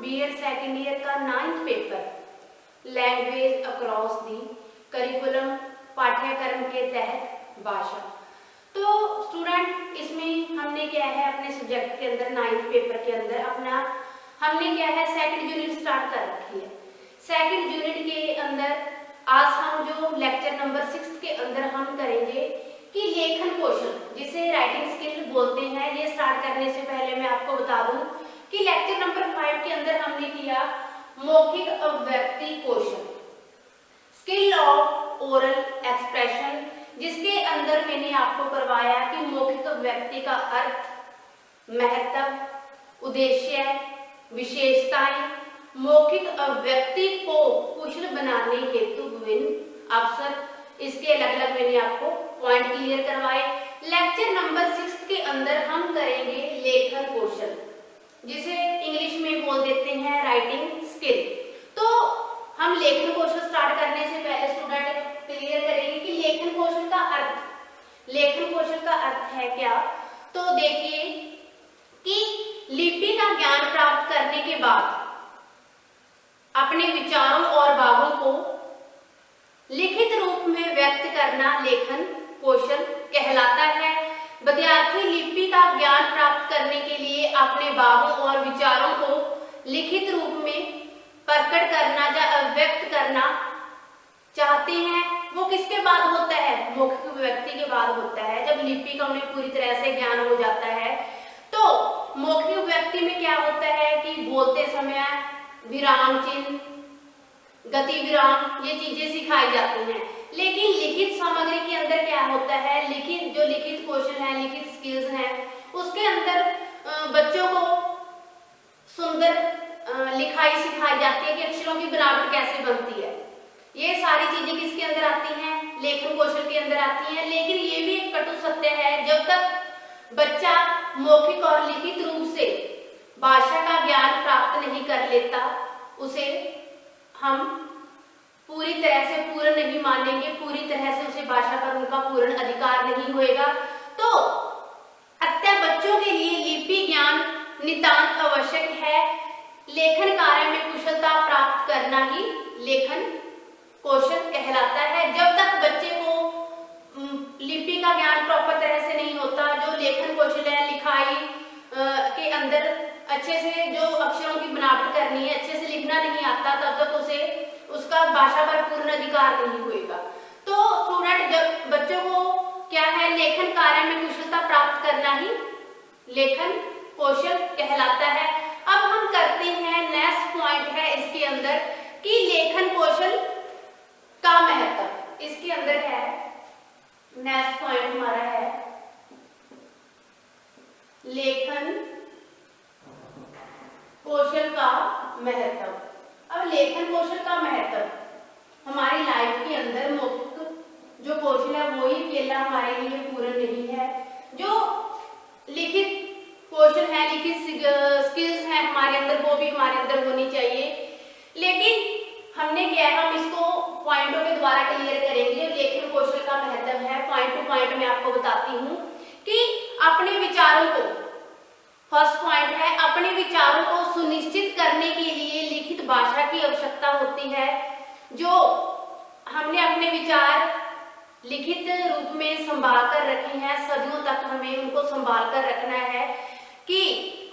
BEd second year का 9th paper language across the curriculum पाठ्यक्रम के तहत भाषा। तो स्टूडेंट इसमें हमने क्या है अपने सब्जेक्ट के अंदर 9th पेपर के अंदर अपना हमने क्या है सेकंड यूनिट स्टार्ट कर रखी है। सेकंड यूनिट के अंदर आज हम जो लेक्चर नंबर 6 के अंदर हम करेंगे कि लेखन कौशल जिसे राइटिंग स्किल बोलते हैं। ये स्टार्ट करने से पहले मैं आपको बता दूं कि लेक्चर नंबर 5 के अंदर हमने किया मौखिक अभिव्यक्ति कौशल स्किल ऑफ ओरल एक्सप्रेशन, जिसके अंदर मैंने आपको करवाया कि मौखिक अभिव्यक्ति का अर्थ, महत्व, उद्देश्य, विशेषताएं, मौखिक अभिव्यक्ति को कुशल बनाने हेतु विभिन्न अवसर, इसके अलग अलग मैंने आपको पॉइंट क्लियर करवाए। लेक्चर नंबर 6 के अंदर हम करेंगे लेखन कौशल, जिसे इंग्लिश में बोल देते हैं राइटिंग स्किल। तो हम लेखन कौशल स्टार्ट करने से पहले स्टूडेंट क्लियर करेंगे कि लेखन कौशल का अर्थ, लेखन कौशल का अर्थ है क्या। तो देखिए कि लिपि का ज्ञान प्राप्त करने के बाद अपने विचारों और भावों को लिखित रूप में व्यक्त करना लेखन कौशल कहलाता है। विद्यार्थी लिपि का ज्ञान प्राप्त करने के लिए अपने भावों और विचारों को लिखित रूप में प्रकट करना या व्यक्त करना चाहते हैं, वो किसके बाद होता है, मौखिक अभिव्यक्ति के बाद होता है। जब लिपि का उन्हें पूरी तरह से ज्ञान हो जाता है तो मौखिक अभिव्यक्ति में क्या होता है कि बोलते समय विराम चिन्ह, गति विराम, ये चीजें सिखाई जाती हैं। लेकिन लिखित सामग्री के अंदर क्या होता है, लिखित कौशल है, लिखित स्किल्स हैं, उसके अंदर बच्चों को सुंदर लिखाई सिखाई जाती है कि अक्षरों की बनावट कैसे बनती है। ये सारी चीजें किसके अंदर आती हैं, लेखन कौशल के अंदर आती हैं। लेकिन ये भी एक कटु सत्य है, जब तक बच्चा मौखिक और लिखित रूप से भाषा का ज्ञान प्राप्त नहीं कर लेता, उसे हम पूरी तरह से पूर्ण नहीं मानेंगे, पूरी तरह से उसे भाषा पर उनका पूर्ण अधिकार नहीं होएगा। तो अतः बच्चों के लिए लिपि ज्ञान नितांत आवश्यक है। लेखन कार्य में कुशलता प्राप्त करना ही लेखन कौशल कहलाता है। जब तक बच्चे को लिपि का ज्ञान प्रॉपर तरह से नहीं होता, जो लेखन कौशल है, लिखाई के अंदर अच्छे से जो अक्षरों की बनावट करनी है, अच्छे से लिखना नहीं आता, तब तक उसे उसका भाषा पर पूर्ण अधिकार नहीं होएगा। तो स्टूडेंट जब बच्चों को क्या है, लेखन कार्य में कुशलता प्राप्त करना ही लेखन कौशल कहलाता है। अब हम करते हैं नेक्स्ट पॉइंट है इसके अंदर कि लेखन कौशल का महत्व। इसके अंदर है नेक्स्ट पॉइंट हमारा है लेखन कौशल का महत्व। अब लेखन कौशल का महत्व हमारी लाइफ के अंदर मौखिक जो कौशल है वो ही अकेला हमारे लिए पूर्ण नहीं है। जो लिखित कौशल है, लिखित स्किल्स हैं हमारे अंदर, वो भी हमारे अंदर होनी चाहिए। लेकिन हमने क्या है, हम इसको पॉइंटों के द्वारा क्लियर करेंगे। लेखन कौशल का महत्व है, पॉइंट टू पॉइंट मैं आपको बताती हूँ कि अपने विचारों को, फर्स्ट पॉइंट है अपने विचारों को सुनिश्चित करने के लिए लिखित भाषा की आवश्यकता होती है। जो हमने अपने विचार लिखित रूप में संभाल कर रखे हैं, सदियों तक हमें उनको संभाल कर रखना है कि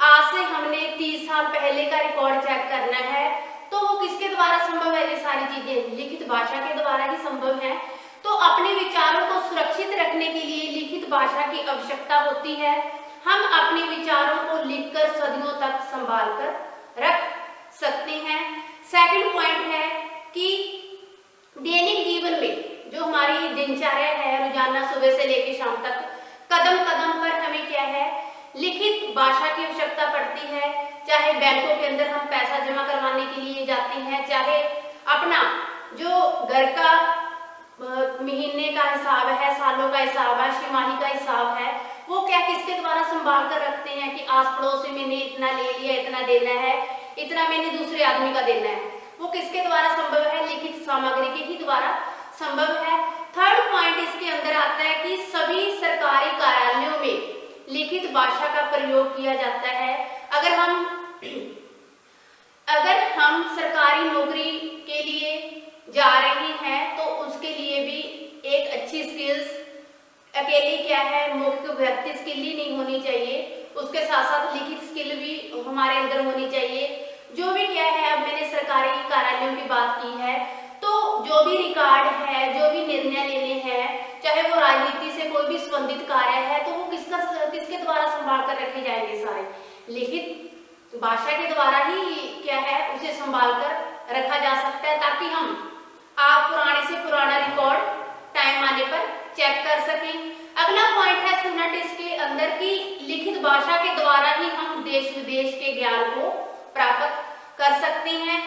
आज से हमने 30 साल पहले का रिकॉर्ड चेक करना है, तो वो किसके द्वारा संभव है, ये सारी चीजें लिखित भाषा के द्वारा ही संभव है। तो अपने विचारों को सुरक्षित रखने के लिए लिखित भाषा की आवश्यकता होती है। हम अपने विचारों को लिखकर सदियों तक संभाल कर रख सकते हैं। सेकंड पॉइंट है कि दैनिक जीवन में जो हमारी दिनचर्या है, रोजाना सुबह से लेकर शाम तक कदम कदम पर हमें क्या है, लिखित भाषा की आवश्यकता पड़ती है। चाहे बैंकों के अंदर हम पैसा जमा करवाने के लिए जाते हैं, चाहे अपना जो घर का महीने का हिसाब है, सालों का हिसाब है, छमाही का हिसाब है, वो क्या किसके द्वारा संभाल कर रखते हैं कि आस पड़ोस से मैंने इतना ले लिया, इतना देना है, इतना मैंने दूसरे आदमी का देना है। वो किसके द्वारा संभव है, लिखित सामग्री के ही द्वारा संभव है। थर्ड पॉइंट इसके अंदर आता है कि सभी सरकारी कार्यालयों में लिखित भाषा का प्रयोग किया जाता है। अगर हम व्यक्ति स्किल ही नहीं होनी चाहिए, उसके साथ साथ लिखित स्किल भी हमारे अंदर होनी चाहिए। जो भी क्या है, अब मैंने सरकारी कार्यालयों की बात की है, तो जो भी रिकॉर्ड है, जो भी निर्णय लेने हैं, चाहे वो राजनीति से कोई भी संबंधित कार्य है, तो वो किसके द्वारा संभाल कर रखे जाएंगे, सारे लिखित भाषा के द्वारा ही क्या है उसे संभाल कर रखा जा सकता है, ताकि हम आप पुराने से पुराना रिकॉर्ड टाइम आने पर चेक कर सकें। अगला पॉइंट है स्टूडेंट इसके अंदर की लिखित भाषा के द्वारा ही हम देश विदेश के ज्ञान को प्राप्त कर सकते हैं।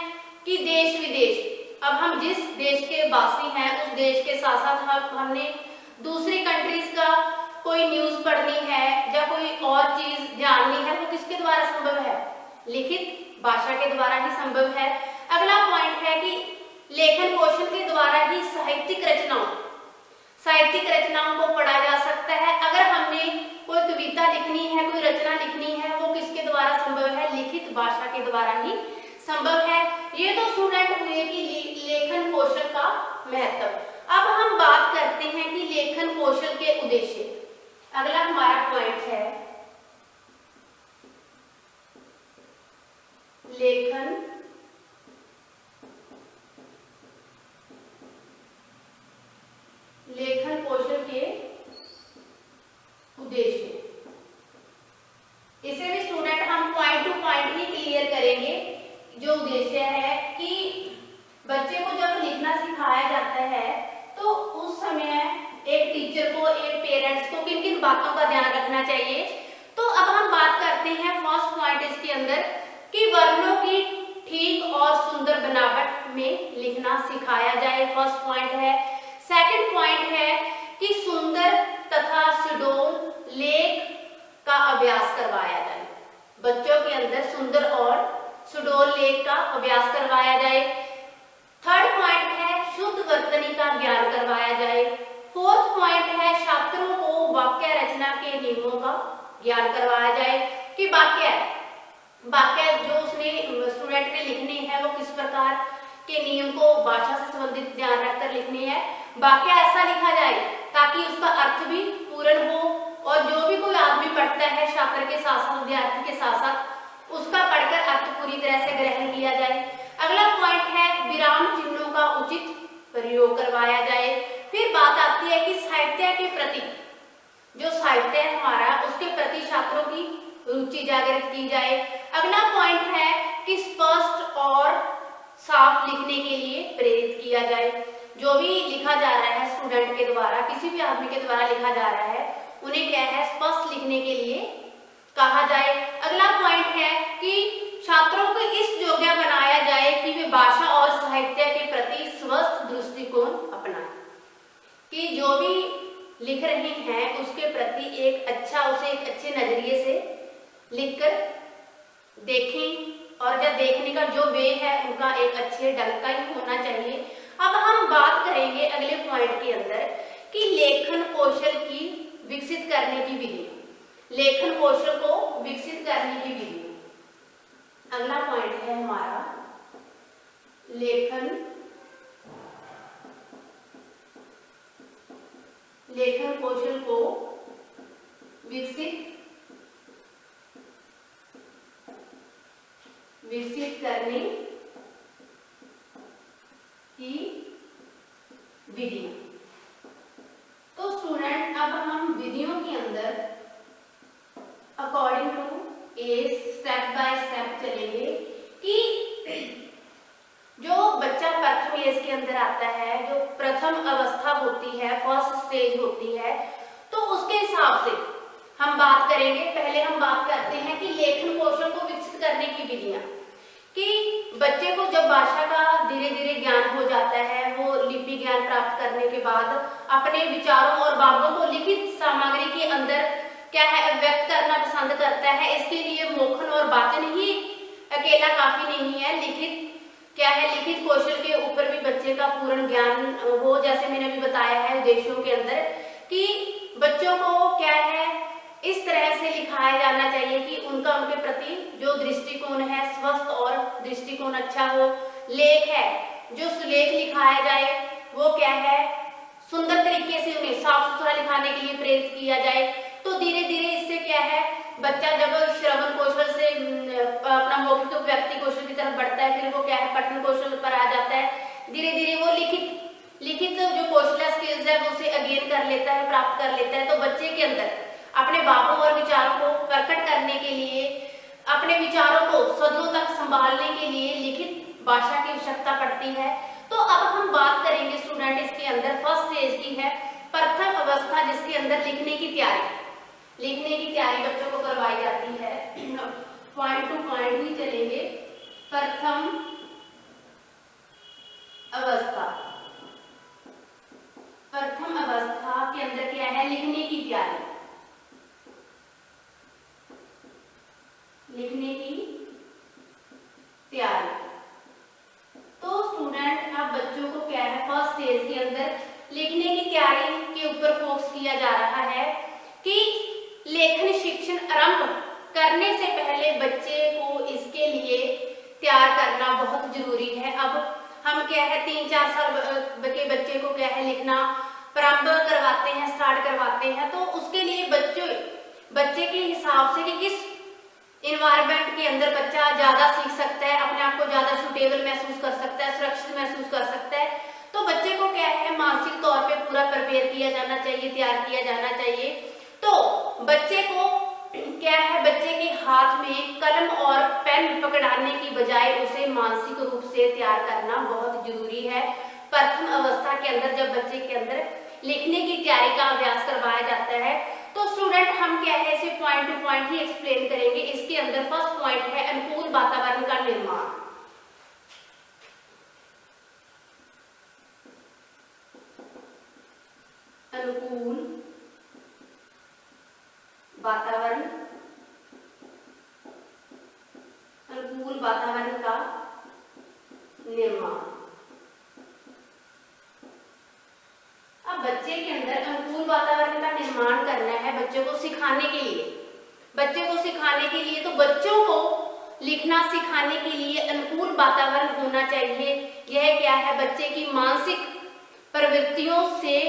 कि देश विदेश, अब हम जिस देश के वासी हैं उस देश के साथ साथ हमने दूसरी कंट्रीज का कोई न्यूज पढ़नी है या कोई और चीज जाननी है, वो किसके द्वारा संभव है, लिखित भाषा के द्वारा ही संभव है। अगला पॉइंट है कि लेखन कौशल के द्वारा ही साहित्यिक रचनाओं को पढ़ा जा सकता है। अगर हमने कोई कविता लिखनी है, कोई रचना लिखनी है, वो किसके द्वारा संभव है, लिखित भाषा के द्वारा ही संभव है। ये तो स्टूडेंट हुए कि लेखन कौशल का महत्व। अब हम बात करते हैं कि लेखन कौशल के उद्देश्य। अगला हमारा पॉइंट है लेखन कौशल के उद्देश्य। इसे भी स्टूडेंट हम पॉइंट टू पॉइंट ही क्लियर करेंगे। जो उद्देश्य है कि बच्चे को जब लिखना सिखाया जाता है तो उस समय एक टीचर को, एक पेरेंट्स को किन किन बातों का ध्यान रखना चाहिए। तो अब हम बात करते हैं फर्स्ट पॉइंट इसके अंदर कि वर्णों की ठीक और सुंदर बनावट में लिखना सिखाया जाए, फर्स्ट पॉइंट है। सेकंड पॉइंट है कि सुंदर तथा सुडौल लेख का अभ्यास करवाया जाए, बच्चों के अंदर सुंदर और सुडौल लेख का अभ्यास करवाया जाए। थर्ड पॉइंट है शुद्ध वर्तनी का ज्ञान करवाया जाए। फोर्थ पॉइंट है छात्रों को वाक्य रचना के नियमों का ज्ञान करवाया जाए कि वाक्य जो उसने स्टूडेंट ने लिखने हैं वो किस प्रकार के नियम को भाषा से संबंधित ध्यान रखकर लिखने हैं। वाक्य ऐसा लिखा जाए ताकि उसका अर्थ भी पूर्ण हो और जो भी कोई आदमी पढ़ता है, छात्र के साथ साथ विद्यार्थी के साथ साथ, उसका पढ़कर अर्थ पूरी तरह से ग्रहण किया जाए। अगला पॉइंट है विराम चिन्हों का उचित प्रयोग करवाया जाए। फिर बात आती है कि साहित्य के प्रति, जो साहित्य है हमारा, उसके प्रति छात्रों की रुचि जागृत की जाए। अगला पॉइंट है कि स्पष्ट और साफ लिखने के लिए प्रेरित किया जाए। जो भी लिखा जा रहा है स्टूडेंट के द्वारा, किसी भी आदमी के द्वारा लिखा जा रहा है, उन्हें क्या है स्पष्ट लिखने के लिए कहा जाए। अगला पॉइंट है कि छात्रों को इस योग्य बनाया जाए कि वे भाषा और साहित्य के प्रति स्वस्थ दृष्टिकोण अपनाएं, कि जो भी लिख रहे हैं उसके प्रति उसे एक अच्छे नजरिए से लिखकर देखें और जब देखने का जो वे है उनका एक अच्छे ढंग का ही होना चाहिए। अब हम बात करेंगे अगले पॉइंट के अंदर कि लेखन कौशल की विकसित करने की विधि, लेखन कौशल को विकसित करने की विधि। अगला पॉइंट है हमारा लेखन कौशल को विकसित करने की विधि। तो स्टूडेंट अब हम विधियों के अंदर according to as step by step चलेंगे कि जो बच्चा प्रथम एज के अंदर आता है, जो प्रथम अवस्था होती है, फर्स्ट स्टेज होती है, तो उसके हिसाब से हम बात करेंगे। पहले हम बात करते हैं कि लेखन कौशल को विकसित करने की विधियां, कि बच्चे को जब भाषा का धीरे धीरे ज्ञान हो जाता है, वो लिपि ज्ञान प्राप्त करने के बाद अपने विचारों और भावों को लिखित सामग्री के अंदर क्या है व्यक्त करना पसंद करता है। इसके लिए मौखन और वाचन ही अकेला काफी नहीं है, लिखित कौशल के ऊपर भी बच्चे का पूर्ण ज्ञान हो। जैसे मैंने अभी बताया है उद्देश्यों के अंदर कि बच्चों को क्या है इस तरह से लिखाया जाना चाहिए कि उनका उनके प्रति जो दृष्टिकोण है स्वस्थ और दृष्टिकोण अच्छा हो। लेख है, जो सुलेख लिखाया जाए वो क्या है सुंदर तरीके से उन्हें साफ सुथरा लिखाने के लिए प्रेरित किया जाए। तो धीरे धीरे इससे क्या है, बच्चा जब श्रवण कौशल से अपना मौखिक व्यक्ति कौशल की तरफ बढ़ता है, फिर वो क्या है पठन कौशल पर आ जाता है, धीरे धीरे वो लिखित जो कौशल स्किल्स है वो उसे अगेन कर लेता है, प्राप्त कर लेता है। तो बच्चे के अंदर अपने भावों और विचारों को प्रकट करने के लिए, अपने विचारों को सदियों तक संभालने के लिए लिखित भाषा की आवश्यकता पड़ती है। तो अब हम बात करेंगे स्टूडेंट इसके अंदर फर्स्ट स्टेज की है प्रथम अवस्था, जिसके अंदर लिखने की तैयारी बच्चों को करवाई जाती है। पॉइंट टू पॉइंट ही चलेंगे। प्रथम अवस्था के अंदर क्या है, लिखने की तैयारी। तो स्टूडेंट अब बच्चों को क्या है फर्स्ट स्टेज के अंदर लिखने की तैयारी के ऊपर फोकस किया जा रहा है कि लेखन शिक्षण आरंभ करने से पहले बच्चे को इसके लिए तैयार करना बहुत जरूरी है। अब हम क्या है 3-4 साल के बच्चे को क्या है लिखना प्रारंभ करवाते हैं, स्टार्ट करवाते हैं। तो उसके लिए बच्चे के हिसाब से कि किस इन्वायरमेंट के अंदर बच्चा ज्यादा सीख सकता है, अपने आप को ज्यादा सुटेबल महसूस कर सकता है, सुरक्षित महसूस कर सकता है, तो बच्चे को क्या है मानसिक तौर पे पूरा प्रिपेयर किया जाना चाहिए, तैयार किया जाना चाहिए। तो बच्चे को क्या है, बच्चे के हाथ में कलम और पेन पकड़ाने की बजाय उसे मानसिक रूप से तैयार करना बहुत जरूरी है। प्रथम अवस्था के अंदर जब बच्चे के अंदर लिखने की तैयारी का अभ्यास करवाया जाता है, तो स्टूडेंट हम क्या है इसे पॉइंट टू पॉइंट ही एक्सप्लेन करेंगे। इसके अंदर फर्स्ट पॉइंट है अनुकूल वातावरण का निर्माण। अनुकूल वातावरण का निर्माण। अब बच्चे के अंदर अनुकूल वातावरण का निर्माण करना है बच्चों को सिखाने के लिए। तो बच्चों को लिखना सिखाने के लिए अनुकूल वातावरण होना चाहिए। यह क्या है बच्चे की मानसिक प्रवृत्तियों से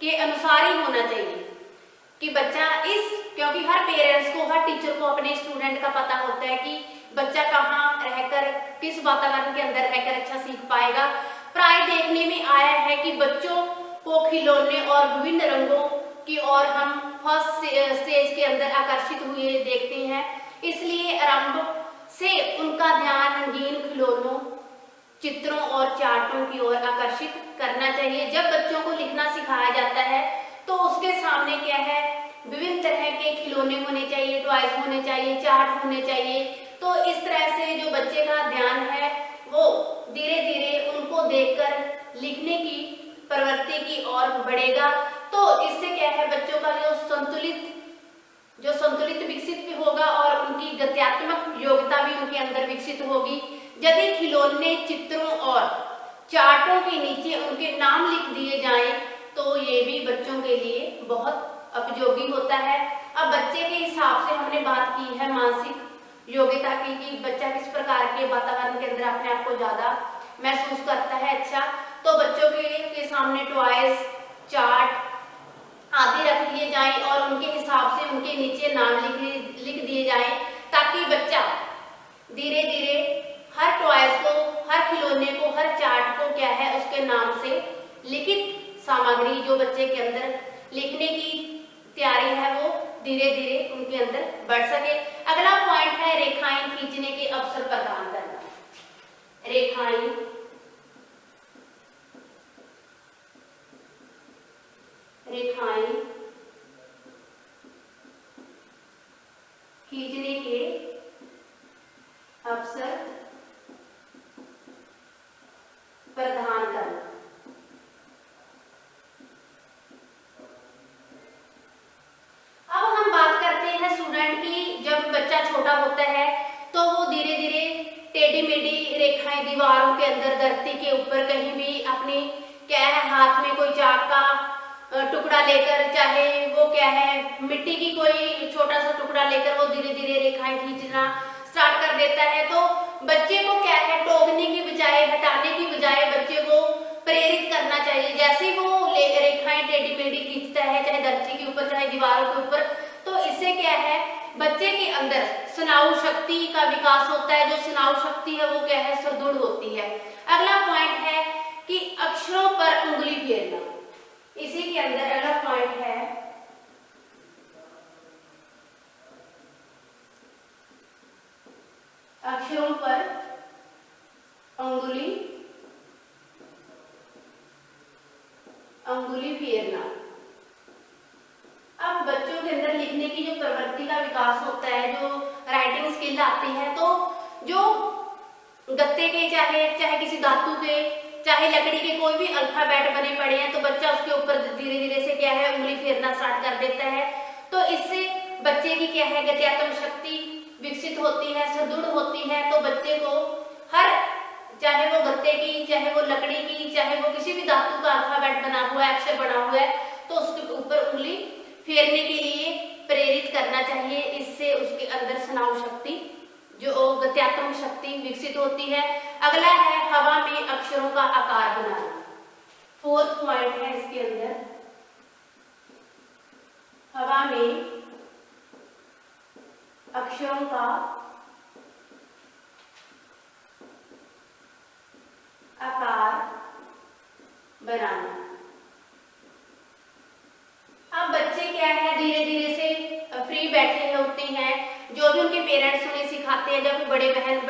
के अनुसार ही होना चाहिए कि बच्चा क्योंकि हर पेरेंट्स को, हर टीचर को अपने स्टूडेंट का पता होता है कि बच्चा कहाँ रहकर, किस वातावरण के अंदर रहकर अच्छा सीख पाएगा। प्राय देखने में आया है कि बच्चों को खिलौने और विभिन्न रंगों की ओर हम फर्स्ट स्टेज के अंदर आकर्षित हुए देखते हैं, इसलिए आरंभ से उनका ध्यान रंगीन खिलौनों, चित्रों और चार्टों की ओर आकर्षित करना चाहिए। जब बच्चों को लिखना सिखाया जाता है तो उसके सामने क्या है विभिन्न तरह के खिलौने होने चाहिए, टॉयज होने चाहिए, चार्ट होने चाहिए। तो इस तरह से जो बच्चे का ध्यान है वो धीरे धीरे उनको देखकर लिखने की प्रवृत्ति की ओर बढ़ेगा। तो इससे क्या है बच्चों का जो संतुलित विकसित भी होगा और उनकी गत्यात्मक योग्यता भी उनके अंदर विकसित होगी। यदि खिलौने, चित्रों और चार्टों के नीचे उनके नाम लिख दिए जाएं तो ये भी बच्चों के लिए बहुत उपयोगी होता है। अब बच्चे के हिसाब से हमने बात की है मानसिक योग्यता की कि बच्चा किस प्रकार के वातावरण के अंदर अपने आप को ज्यादा महसूस करता है। अच्छा, तो बच्चों के सामने टॉयज, चार्ट आदि रख दिए जाएं और उनके हिसाब से उनके नीचे नाम लिख दिए जाएं, ताकि बच्चा धीरे धीरे हर टॉयज को, हर खिलौने को, हर चार्ट को क्या है उसके नाम से लिखित सामग्री जो बच्चे के अंदर लिखने की तैयारी है वो धीरे धीरे उनके अंदर बढ़ सके। अगला पॉइंट है रेखाएं खींचने के अवसर प्रदान करना। रेखाएं खींचने के अवसर प्रदान करना। अब हम बात करते हैं स्टूडेंट की, जब बच्चा छोटा होता है तो वो धीरे धीरे टेढ़ी मेढ़ी रेखाएं दीवारों के अंदर, धरती के ऊपर कहीं भी अपनी क्या है हाथ में कोई चाक का टुकड़ा लेकर, चाहे वो क्या है मिट्टी की कोई छोटा सा टुकड़ा लेकर वो धीरे धीरे रेखाएं खींचना स्टार्ट कर देता है। तो बच्चे को क्या है टोकने की बजाय, हटाने की बजाय बच्चे को प्रेरित करना चाहिए। जैसे ही वो रेखाएं टेढ़ी मेढ़ी खींचता है, चाहे धरती के ऊपर चाहे दीवारों के ऊपर, इससे क्या है, बच्चे के अंदर स्नायु शक्ति का विकास होता है। जो स्नायु शक्ति है वो क्या है, सुदृढ़ होती है। अगला पॉइंट है कि अक्षरों पर उंगली फेरना। इसी के अंदर अगला पॉइंट है अक्षरों पर अंगुली फेरना। अब बच्चों के अंदर लिखने की जो प्रवृत्ति का विकास होता है, जो राइटिंग स्किल आती है, तो जो गत्ते के चाहे किसी धातु के चाहे लकड़ी के कोई भी अल्फाबेट बने पड़े हैं, तो बच्चा उसके ऊपर धीरे धीरे से क्या है, उंगली फेरना स्टार्ट कर देता है। तो इससे बच्चे की क्या है, गत्यात्मक शक्ति विकसित होती है, सुदृढ़ होती है। तो बच्चे को हर, चाहे वो गत्ते की, चाहे वो लकड़ी की, चाहे वो किसी भी धातु का अल्फाबेट बना हुआ है, अक्षर बना हुआ है, तो उसके ऊपर उंगली फेरने के लिए प्रेरित करना चाहिए। इससे उसके अंदर स्नायु शक्ति, जो गत्यात्मक शक्ति विकसित होती है। अगला है हवा में अक्षरों का आकार बनाना। फोर्थ पॉइंट है इसके अंदर, हवा में अक्षरों का आकार बनाना। अब बच्चे क्या है, धीरे धीरे से फ्री बैठे होते हैं, जो भी उनके पेरेंट्स उन्हें सिखाते हैं, जब बड़े बहन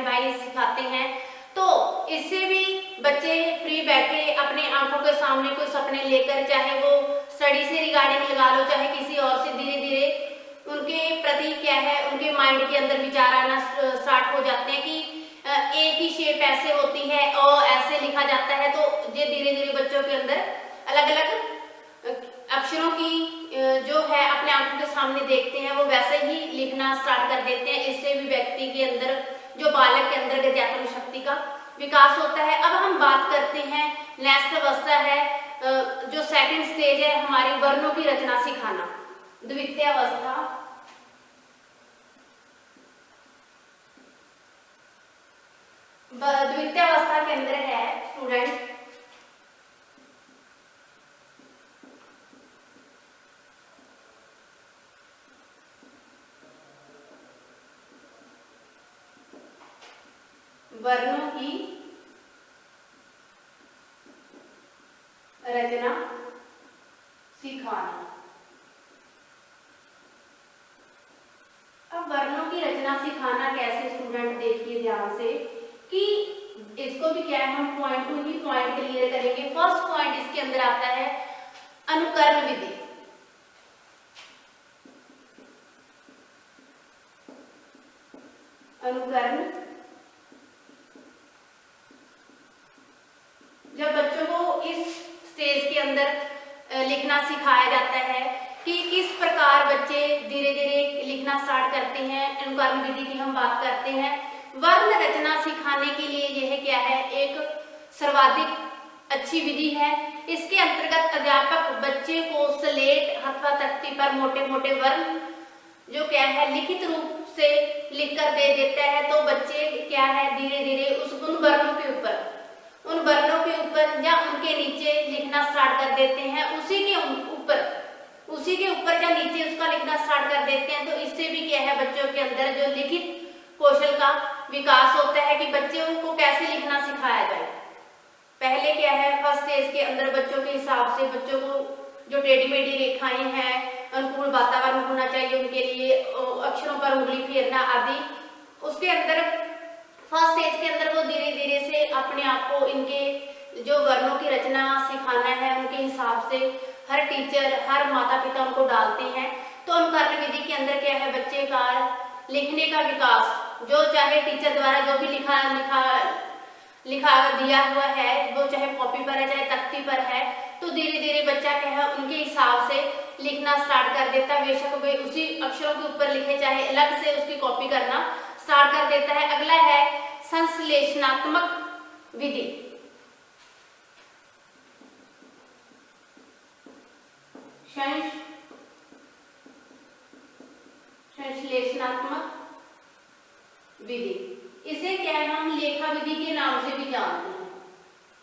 भाई सिखाते हैं, तो इससे भी बच्चे फ्री बैठे अपने आंखों के सामने कोई सपने लेकर, चाहे वो स्टडी से रिगार्डिंग लगा लो, चाहे किसी और से, धीरे धीरे उनके प्रति क्या है, उनके माइंड के अंदर विचार आना स्टार्ट हो जाते हैं कि ए की शेप ऐसे होती है और ऐसे लिखा जाता है। तो ये धीरे धीरे बच्चों के अंदर अलग अलग अक्षरों की जो है अपने आंखों के सामने देखते हैं, वो वैसे ही लिखना स्टार्ट कर देते हैं। इससे भी व्यक्ति के अंदर, जो बालक के अंदर गत्यात्मक शक्ति का विकास होता है। अब हम बात करते हैं, नेक्स्ट अवस्था है, जो सेकंड स्टेज है हमारी, वर्णों की रचना सिखाना, द्वितीय अवस्था। द्वितीय अवस्था के अंदर है स्टूडेंट वर्णों की रचना सिखाना। अब वर्णों की रचना सिखाना कैसे, स्टूडेंट देखिए ध्यान से कि इसको भी क्या है, हम पॉइंट टू ही पॉइंट क्लियर करेंगे। फर्स्ट पॉइंट इसके अंदर आता है अनुकरण विधि। अनुकरण, जब बच्चों को इस स्टेज के अंदर लिखना सिखाया जाता है कि किस प्रकार बच्चे धीरे धीरे लिखना स्टार्ट करते हैं, अनुकरण विधि की हम बात करते हैं। वर्ण रचना सिखाने के लिए यह क्या है, एक सर्वाधिक अच्छी विधि है। इसके अंतर्गत अध्यापक बच्चे को स्लेट अथवा तख्ती पर मोटे मोटे वर्ण जो क्या है लिखित रूप से लिख कर दे देता है। तो बच्चे क्या है धीरे धीरे उन वर्णों के ऊपर या उनके नीचे लिखना स्टार्ट कर देते हैं। उसी के ऊपर या नीचे उसका लिखना स्टार्ट कर देते हैं। तो इससे भी क्या है, बच्चों के अंदर जो लिखित कौशल का विकास होता है कि बच्चों को कैसे लिखना सिखाया जाए। पहले क्या है, फर्स्ट स्टेज के अंदर बच्चों के हिसाब से बच्चों को जो टेढ़ी मेढ़ी रेखाएं हैं, अनुकूल वातावरण होना चाहिए उनके लिए, अक्षरों पर उंगली फेरना आदि। उसके अंदर फर्स्ट स्टेज के अंदर वो धीरे धीरे से अपने आप को इनके जो वर्णों की रचना सिखाना है उनके हिसाब से हर टीचर, हर माता पिता उनको डालते हैं। तो अनुकरण विधि के अंदर क्या है, बच्चे का लिखने का विकास, जो चाहे टीचर द्वारा जो भी लिखा दिया हुआ है, वो चाहे कॉपी पर है चाहे तख्ती पर है, तो धीरे धीरे बच्चा क्या है उनके हिसाब से लिखना स्टार्ट कर देता है। बेशक वे उसी अक्षरों के ऊपर लिखे, चाहे अलग से उसकी कॉपी करना स्टार्ट कर देता है। अगला है संश्लेषणात्मक विधि। संश्लेषणात्मक विधि, इसे क्या है हम लेखा विधि के नाम से भी जानते हैं।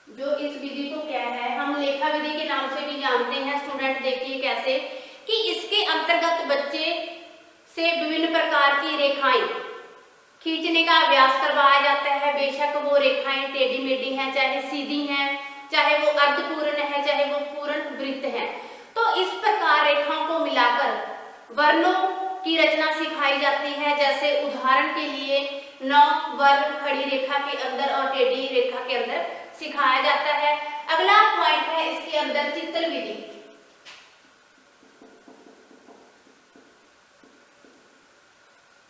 जो इस विधि को क्या है हम लेखा विधि के नाम से भी जानते हैं। स्टूडेंट देखिए कैसे कि इसके अंतर्गत बच्चे से विभिन्न प्रकार की रेखाएं खींचने का अभ्यास करवाया जाता है। बेशक वो रेखाएं टेढ़ी मेढ़ी हैं, चाहे सीधी हैं, चाहे वो अर्धपूर्ण है, चाहे वो पूर्ण वृत्त है। तो इस प्रकार रेखाओं को मिलाकर वर्णों की रचना सिखाई जाती है। जैसे उदाहरण के लिए 9 वर्ण खड़ी रेखा के अंदर और टेढ़ी रेखा के अंदर सिखाया जाता है। अगला पॉइंट है इसके अंदर चित्र विधि।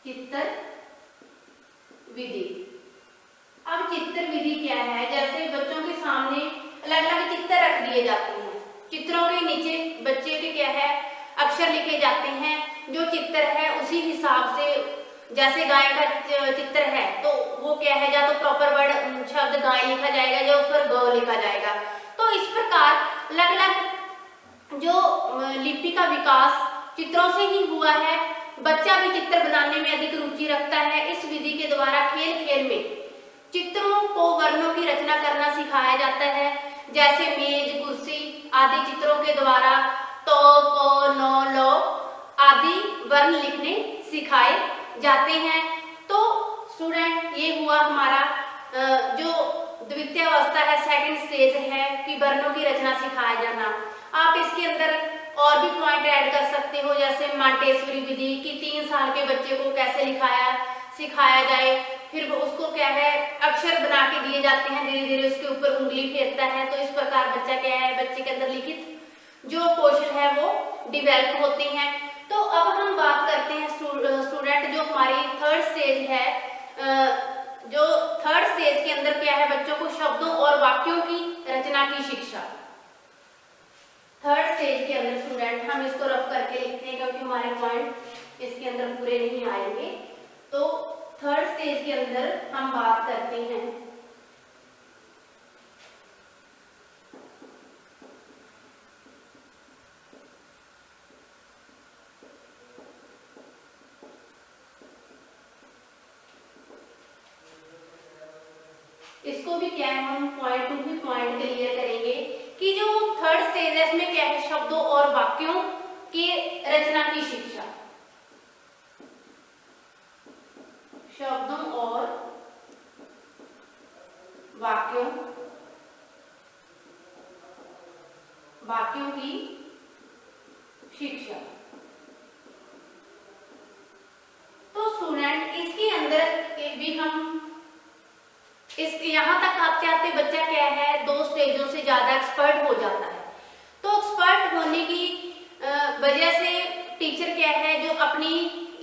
चित्र विधि। अब चित्र विधि क्या है? जैसे बच्चों के सामने अलग अलग चित्र रख दिए जाते हैं। चित्रों के नीचे बच्चे के क्या है, अक्षर लिखे जाते हैं। जो चित्र है उसी हिसाब से, जैसे गाय का चित्र है तो वो क्या है, या तो प्रॉपर वर्ड शब्द गाय लिखा जाएगा या उस पर गौ लिखा जाएगा। तो इस प्रकार अलग अलग जो लिपि का विकास चित्रों से ही हुआ है। बच्चा भी चित्र बनाने में अधिक रुचि रखता है। इस विधि के द्वारा खेल खेल में चित्रों को वर्णों की रचना करना सिखाया जाता है। जैसे मेज, कुर्सी आदि चित्रों के द्वारा तो, को, नो, लो आदि वर्ण लिखने सिखाए जाते हैं। तो स्टूडेंट ये हुआ हमारा जो द्वितीय अवस्था है, सेकंड स्टेज है कि वर्णों की रचना सिखाया जाना। आप इसके अंदर और भी पॉइंट ऐड कर सकते हो, जैसे मांटेसरी विधि कि 3 साल के बच्चे को कैसे सिखाया जाए। फिर उसको क्या है, अक्षर बना के दिए जाते हैं, धीरे धीरे उसके ऊपर उंगली फेरता है। तो इस प्रकार बच्चा क्या है, बच्चे के अंदर लिखित जो कौशल है वो डिवेल्प होते हैं। तो अब हम बात करते हैं स्टूडेंट जो हमारी थर्ड स्टेज है। जो थर्ड स्टेज के अंदर क्या है, बच्चों को शब्दों और वाक्यों की रचना की शिक्षा। थर्ड स्टेज के अंदर स्टूडेंट हम इसको रफ करके लिखते हैं क्योंकि हमारे पॉइंट इसके अंदर पूरे नहीं आएंगे। तो थर्ड स्टेज के अंदर हम बात करते हैं इसको भी क्या है, हम पॉइंट टू भी पॉइंट क्लियर करेंगे कि जो थर्ड स्टेज है इसमें क्या है, शब्दों और वाक्यों की रचना की शिक्षा। शब्दों और वाक्यों की शिक्षा। तो स्टूडेंट इसके अंदर भी हम यहाँ तक आते आते बच्चा क्या है, 2 स्टेजों से ज्यादा एक्सपर्ट हो जाता है। तो एक्सपर्ट होने की वजह से टीचर क्या है, जो अपनी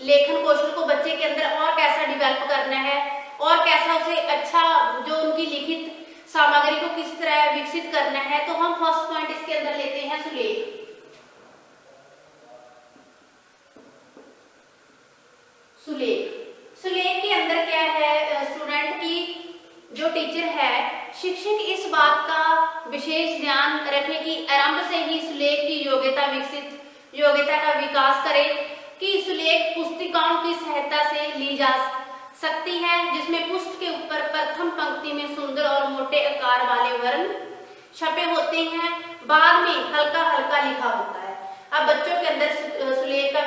लेखन कौशल को बच्चे के अंदर और कैसा डेवलप करना है और कैसा उसे अच्छा जो उनकी लिखित सामग्री को किस तरह विकसित करना है। तो हम फर्स्ट पॉइंट इसके अंदर लेते हैं सुलेख। सुलेख के अंदर क्या है स्टूडेंट की जो टीचर है, शिक्षक इस बात का विशेष ध्यान रखे कि आरंभ से ही सुलेख की योग्यता का विकास करे कि सुलेख पुस्तिकाओं की सहायता से ली जा सकती है, जिसमें पुस्तक के ऊपर प्रथम पंक्ति में सुंदर और मोटे आकार वाले वर्ण छपे होते हैं, बाद में हल्का हल्का लिखा होता है। अब बच्चों के अंदर सुलेख का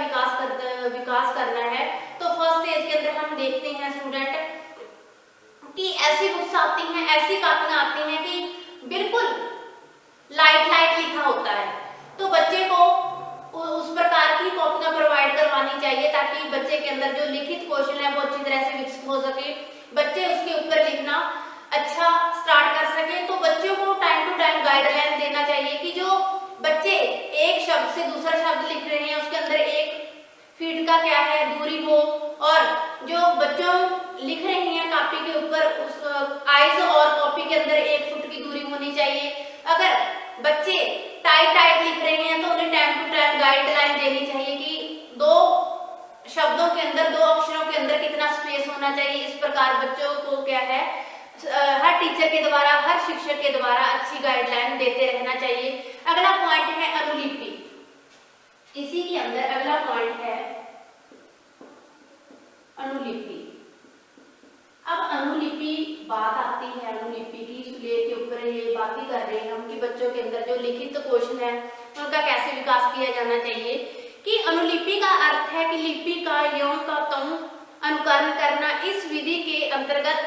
विकास करना है तो फर्स्ट स्टेज के अंदर हम देखते हैं स्टूडेंट कि ऐसी बुक्स आती हैं, ऐसी कॉपियां आती हैं कि बिल्कुल लाइट लिखा होता है। तो बच्चे को उस प्रकार की कॉपियां प्रोवाइड करवानी चाहिए ताकि बच्चे के अंदर जो लिखित कौशल है वो अच्छी तरह से विकसित हो सके, बच्चे उसके ऊपर लिखना अच्छा स्टार्ट कर सके। तो बच्चों को टाइम टू टाइम गाइडलाइन देना चाहिए कि जो बच्चे एक शब्द से दूसरा शब्द लिख रहे हैं उसके अंदर 1 फीट का क्या है दूरी हो, और जो बच्चों लिख रहे हैं कॉपी के ऊपर उस आइज और कॉपी के अंदर 1 फुट की दूरी होनी चाहिए। अगर बच्चे टाइट लिख रहे हैं तो उन्हें टाइम टू टाइम गाइडलाइन देनी चाहिए कि 2 शब्दों के अंदर 2 अक्षरों के अंदर कितना स्पेस होना चाहिए। इस प्रकार बच्चों को क्या है हर टीचर के द्वारा, हर शिक्षक के द्वारा अच्छी गाइडलाइन देते रहना चाहिए। अगला पॉइंट है अनुलिपि। इसी के अंदर अगला पॉइंट है अनुलिपि। अब अनुलिपि बात आती है अनुलिपि की, सुलेख के ऊपर ये बात ही कर रहे हैं हम कि बच्चों के अंदर जो लिखित कौशल है उनका कैसे विकास किया जाना चाहिए कि अनुलिपि का अर्थ है कि लिपि का यों का त्यों अनुकरण करना। इस विधि के अंतर्गत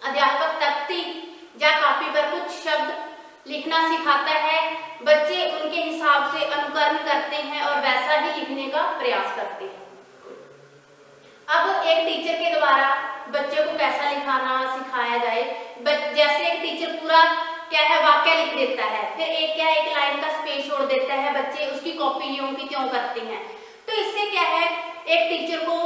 अध्यापक तख्ती या कॉपी पर कुछ शब्द लिखना सिखाता है, बच्चे उनके हिसाब से अनुकरण करते हैं और वैसा ही लिखने का प्रयास करते हैं। अब एक टीचर के द्वारा बच्चे को कैसा लिखाना सिखाया जाए, जैसे एक टीचर पूरा क्या है वाक्य लिख देता है, फिर एक लाइन का स्पेस छोड़ देता है, बच्चे उसकी कॉपी यूं की त्यों करते हैं। तो इससे क्या है एक टीचर को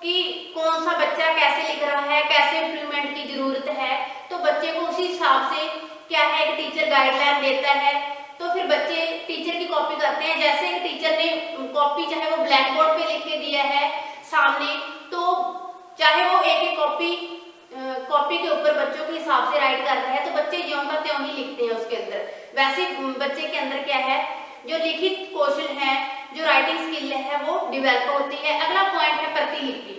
कि कौन सा बच्चा कैसे लिख रहा है, कैसे इंप्रूवमेंट की जरूरत है, तो बच्चे को उसी हिसाब से क्या है एक टीचर गाइडलाइन देता है। तो फिर बच्चे टीचर की कॉपी करते हैं। जैसे एक टीचर ने कॉपी चाहे वो ब्लैक बोर्ड पे लिख के दिया है सामने, तो चाहे वो एक कॉपी के ऊपर बच्चों के हिसाब से राइट कर रहा है, तो बच्चे ज्यों का त्यों ही लिखते हैं उसके अंदर। वैसे बच्चे के अंदर क्या है जो लिखित कौशल है, जो राइटिंग स्किल है वो डेवलप होती है। अगला पॉइंट है प्रतिलिपि।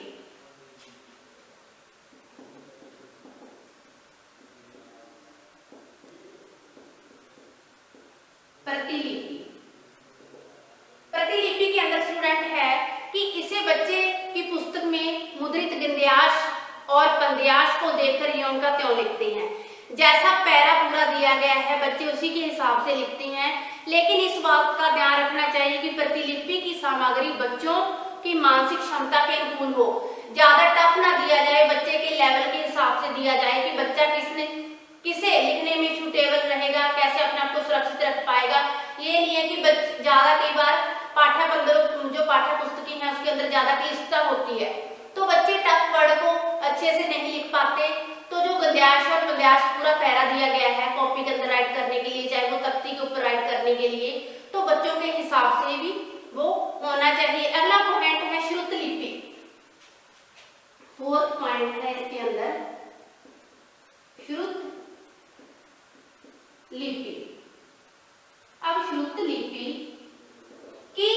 प्रतिलिपि के अंदर स्टूडेंट है कि इसे बच्चे की पुस्तक में मुद्रित गद्यांश और पद्यांश को देखकर यों का त्यों लिखते हैं। जैसा पैरा पूरा दिया गया है बच्चे उसी के हिसाब से लिखते हैं, लेकिन इस बात का ध्यान रखना चाहिए कि प्रतिलिपि की सामग्री बच्चों की मानसिक क्षमता के अनुकूल हो। ज्यादा टफ ना दिया जाए, बच्चे के लेवल के हिसाब से दिया जाए कि बच्चा किसे लिखने में सुटेबल रहेगा, कैसे अपने आप को सुरक्षित रख पाएगा। ये नहीं है कि ज्यादा कई बार जो पाठ्य पुस्तकें हैं उसके अंदर ज्यादा क्लिष्टता होती है, तो बच्चे टफ वर्ड को अच्छे से नहीं लिख पाते। तो जो गद्यांश और पद्यांश पूरा पैरा दिया गया है कॉपी के अंदर राइट करने के लिए, चाहे वो तख्ती के ऊपर राइट करने के लिए, तो बच्चों के हिसाब से भी वो होना चाहिए। अगला पॉइंट है श्रुत लिपि। फोर्थ पॉइंट है इसके अंदर श्रुत लिपि। अब श्रुत लिपि कि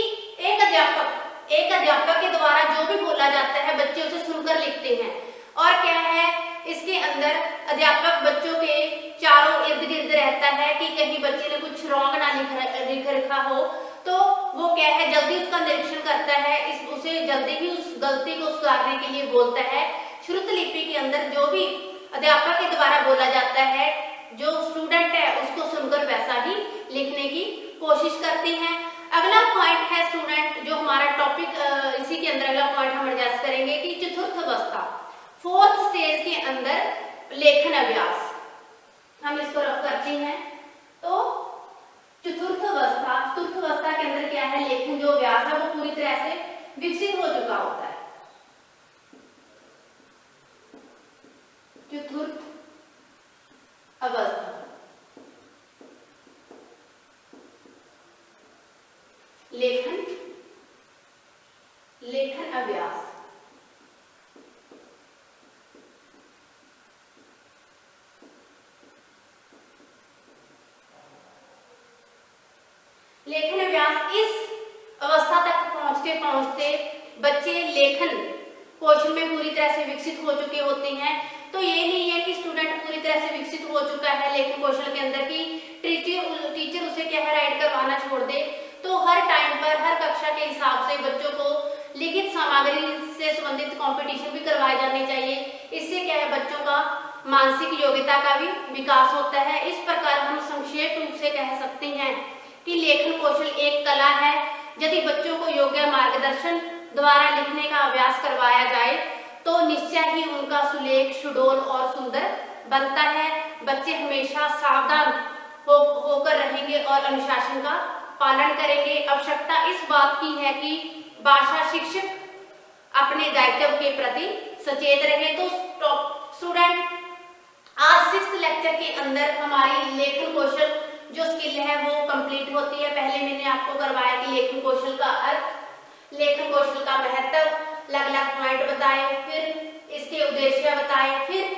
एक अध्यापक के द्वारा जो भी बोला जाता है बच्चे उसे सुनकर लिखते हैं। और क्या है इसके अंदर अध्यापक बच्चों के चारों इर्द गिर्द रहता है कि कहीं बच्चे ने कुछ रॉन्ग ना लिख रखा हो, तो वो क्या है जल्दी उसका निरीक्षण करता है, उसे जल्दी ही उस गलती को सुधारने के लिए बोलता है। श्रुत लिपि के अंदर जो भी अध्यापक के द्वारा बोला जाता है, जो स्टूडेंट है उसको सुनकर वैसा ही लिखने की कोशिश करते हैं। अगला पॉइंट है स्टूडेंट जो हमारा टॉपिक इसी के अंदर अगला पॉइंट हम एडजस्ट करेंगे कि चतुर्थ अवस्था, फोर्थ स्टेज के अंदर लेखन अभ्यास हम इसको रख करते हैं। तो चतुर्थ अवस्था के अंदर क्या है लेखन जो अभ्यास है वो पूरी तरह से विकसित हो चुका होता है। चतुर्थ अवस्था लेखन अभ्यास। लेखन अभ्यास इस अवस्था तक पहुंचते बच्चे लेखन कौशल में पूरी तरह से विकसित हो चुके होते हैं। तो ये नहीं है कि स्टूडेंट पूरी तरह से विकसित हो चुका है लेखन कौशल के अंदर कि टीचर उसे क्या है राइट करवाना छोड़ दे। तो हर टाइम पर हर कक्षा के हिसाब से बच्चों को लिखित सामग्री से संबंधित कंपटीशन भी करवाए जाने चाहिए। इससे क्या है बच्चों का मानसिक योग्यता का भी विकास होता है। इस प्रकार हम संक्षेप रूप से कह सकते हैं कि लेखन कौशल एक कला है। यदि बच्चों को योग्य मार्गदर्शन द्वारा लिखने का अभ्यास करवाया जाए तो निश्चय ही उनका सुलेख, सुडौल और सुंदर बनता है। बच्चे हमेशा सावधान होकर रहेंगे और अनुशासन का पालन करेंगे। आवश्यकता इस बात की है कि भाषा शिक्षक अपने दायित्व के प्रति सचेत रहे। तो स्टूडेंट आज 6th लेक्चर के अंदर हमारी लेखन कौशल जो स्किल है वो कंप्लीट होती है। पहले मैंने आपको करवाया कि लेखन कौशल का अर्थ, लेखन कौशल का महत्व, अलग अलग पॉइंट बताए, फिर इसके उद्देश्य बताए, फिर